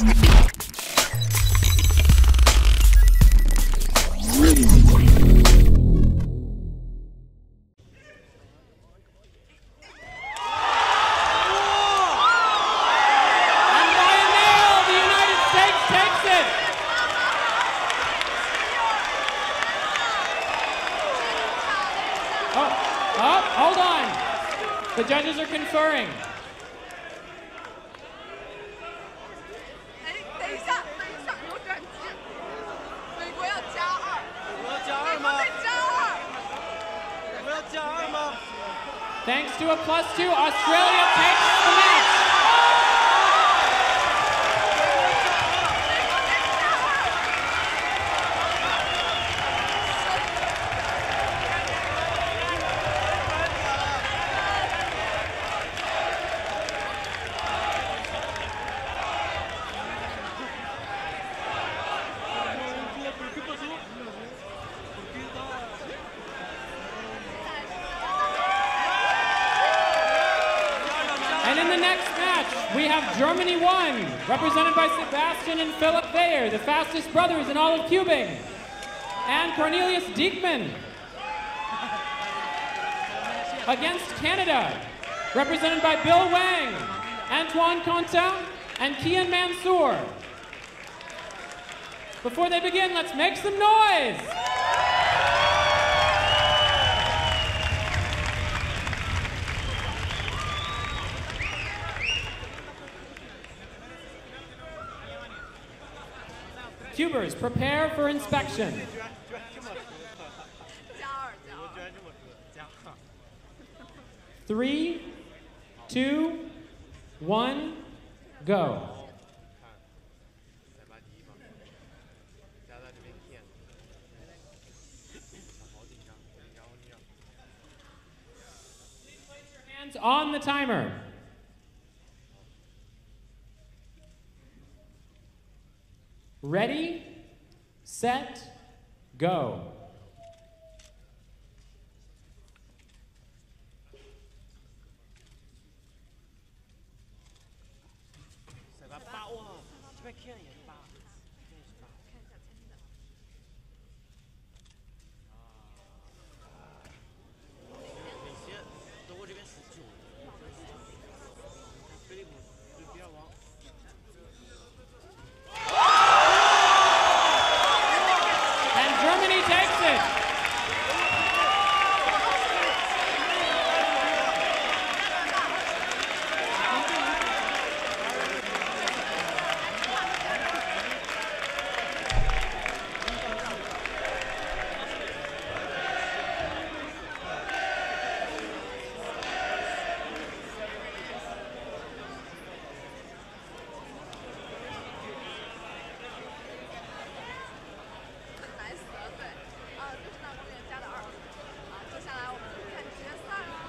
Hold on. The judges are conferring. Thanks to a +2, Australia takes the match. We have Germany 1, represented by Sebastian and Philipp Weyer, the fastest brothers in all of cubing, and Cornelius Dieckmann. Against Canada, represented by Bill Wang, Antoine Contin, and Kian Mansour. Before they begin, let's make some noise! Cubers, prepare for inspection. 3, 2, 1, go. Please place your hands on the timer. Ready, set, go.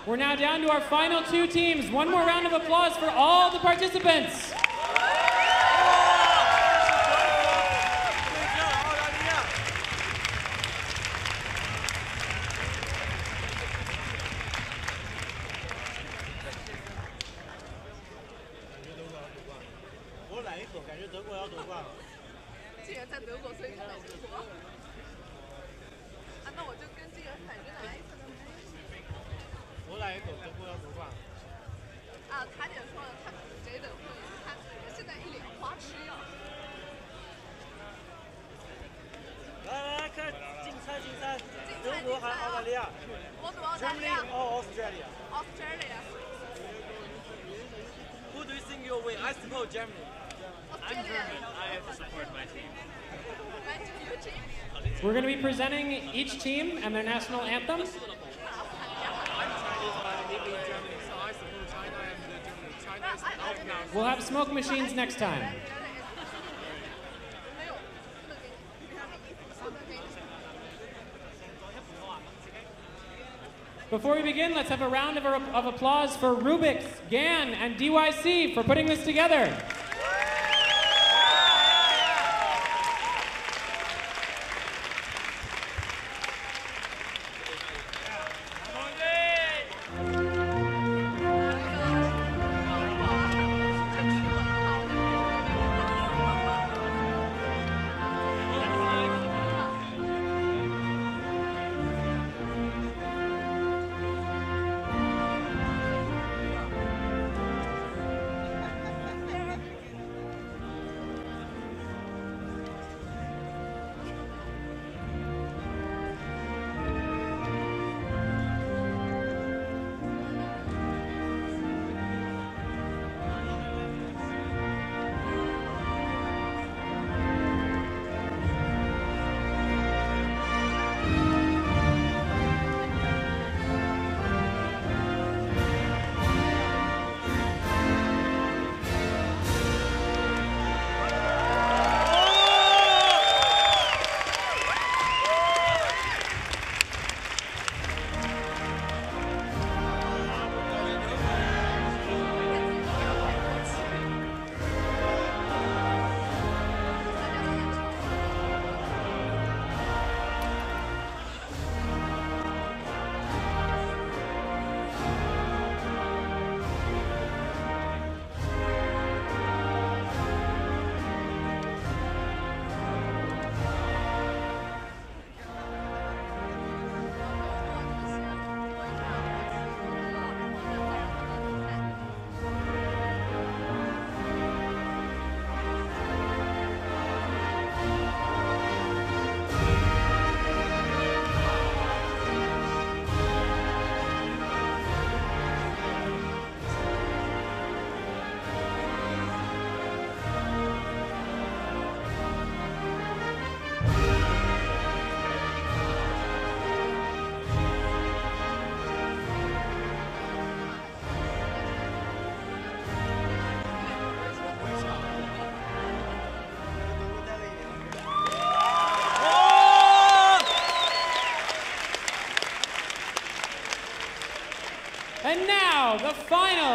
We're now down to our final 2 teams. One more round of applause for all the participants. Germany or Australia? Australia. Who do you think you'll win? I suppose Germany. I'm German. I have to support my team. Your team? We're going to be presenting each team and their national anthem. I'm Chinese, but I live in Germany, so I support China and Germany. China is out now. We'll have smoke machines next time. Before we begin, let's have a round of applause for Rubik, GAN, and DYC for putting this together.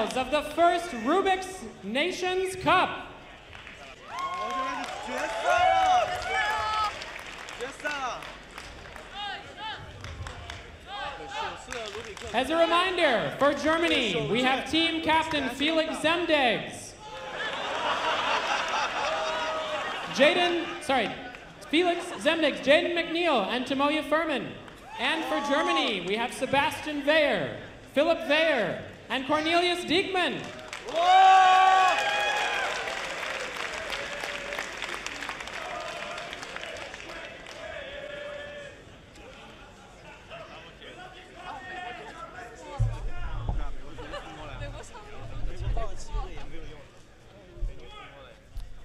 semifinals of the first Rubik's Nations Cup. As a reminder, for Germany, we have team captain Feliks Zemdegs. Feliks Zemdegs, Jayden McNeill, and Tomoya Firman. And for Germany, we have Sebastian Weyer, Philipp Weyer, and Cornelius Dieckmann.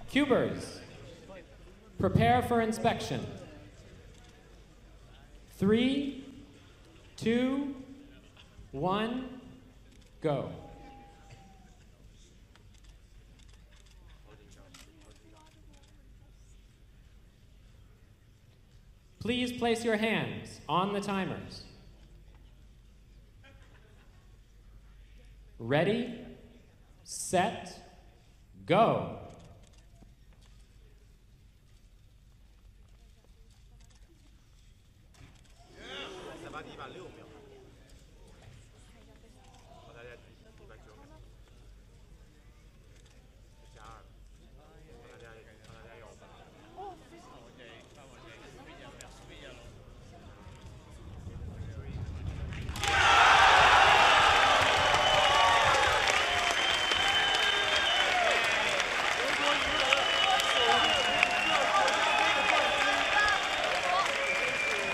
Cubers, prepare for inspection. 3, 2, 1, go. Please place your hands on the timers. Ready, set, go.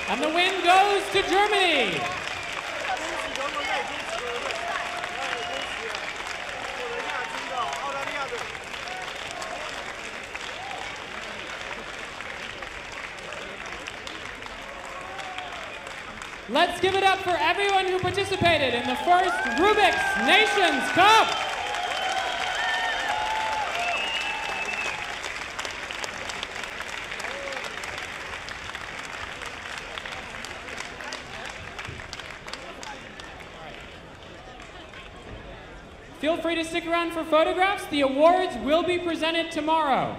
And the win goes to Germany. Let's give it up for everyone who participated in the first Rubik's Nations Cup. Feel free to stick around for photographs. The awards will be presented tomorrow.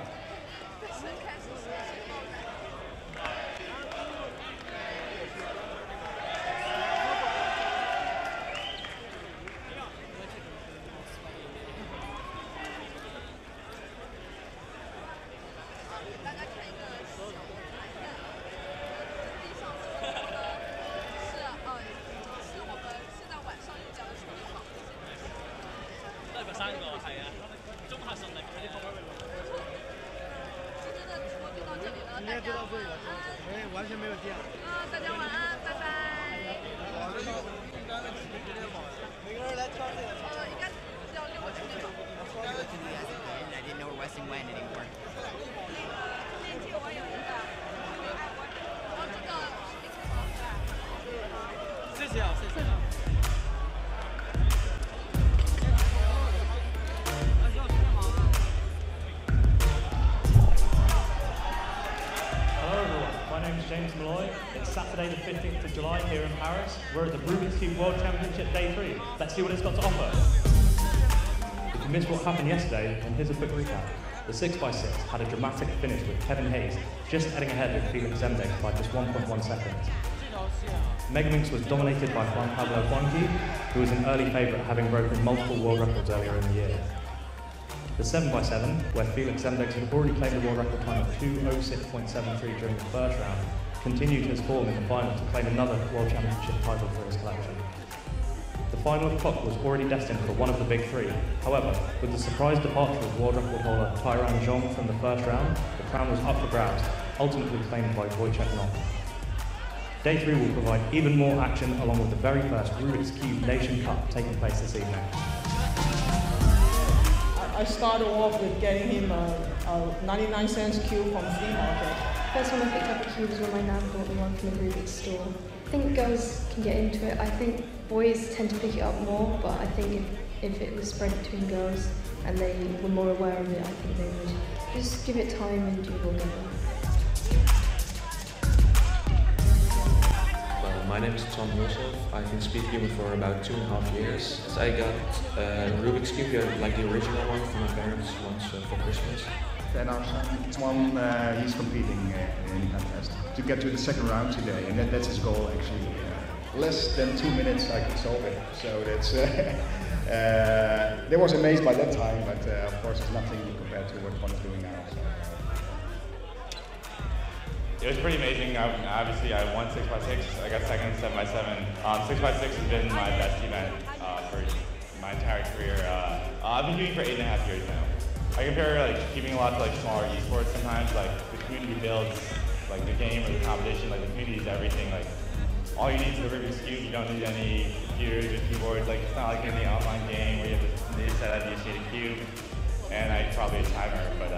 It's Saturday the 15th of July here in Paris. We're at the Rubik's Cube World Championship Day 3. Let's see what it's got to offer. If you missed what happened yesterday, then here's a quick recap. The 6x6 had a dramatic finish with Kevin Hayes just heading ahead of Feliks Zemdegs by just 1.1 seconds. Megaminx was dominated by Juan Pablo Juanqui, who was an early favourite, having broken multiple world records earlier in the year. The 7x7, where Feliks Zemdegs had already claimed a world record time of 2:06.73 during the first round, continued his form in the final to claim another World Championship title for his collection. The final of clock was already destined for one of the big three. However, with the surprise departure of world record holder Tyran Zhong from the first round, the crown was up for grabs, ultimately claimed by Wojciech Nok. Day 3 will provide even more action along with the very first Rubik's Cube Nation Cup taking place this evening. I started off with getting him a 99-cent cube from the flea market. First one I picked up a cube was when my nan bought me one from the Rubik's store. I think girls can get into it. I think boys tend to pick it up more, but I think if it was spread between girls and they were more aware of it, I think they would just give it time and you will get it. My name is Tomoya. I've been speed human for about 2.5 years. I got Rubik's Cube, like the original one from my parents once for Christmas. And our son, he's competing in the contest to get to the second round today, and that's his goal actually. Less than 2 minutes I could solve it, so that's. They was amazed by that time, but of course it's nothing compared to what one is doing now. So. It was pretty amazing. Obviously, I won 6x6. I got second in 7x7. 6x6 has been my best event for my entire career. I've been doing it for 8.5 years now. I compare like keeping a lot to like smaller esports sometimes. Like the community builds like the game or the competition. Like the community is everything. Like all you need is the Rubik's Cube. You don't need any computers or keyboards. Like it's not like any online game where you have to set up the cube. And I probably a timer, but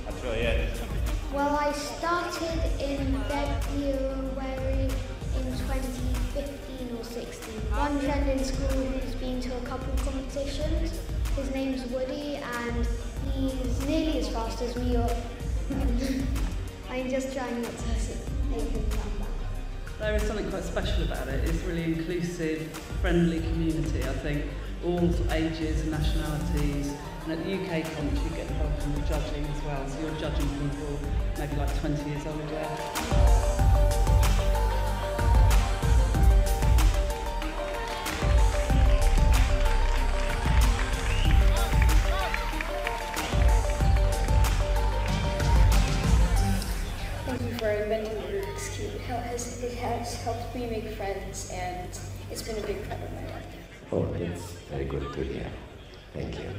that's really it. Well, I started in February in 2015 or 16. One friend in school who's been to a couple competitions. His name's Woody, and he's nearly as fast as me. I'm just trying not to make him come back. There is something quite special about it. It's really inclusive, friendly community. I think all ages and nationalities. And at the UK comp, you get involved in the judging as well. So you're judging people maybe like 20 years older. Thank you for inventing the Rubik's Cube. It has helped me make friends, and it's been a big part of my life. Oh, it's very good to hear. Thank you.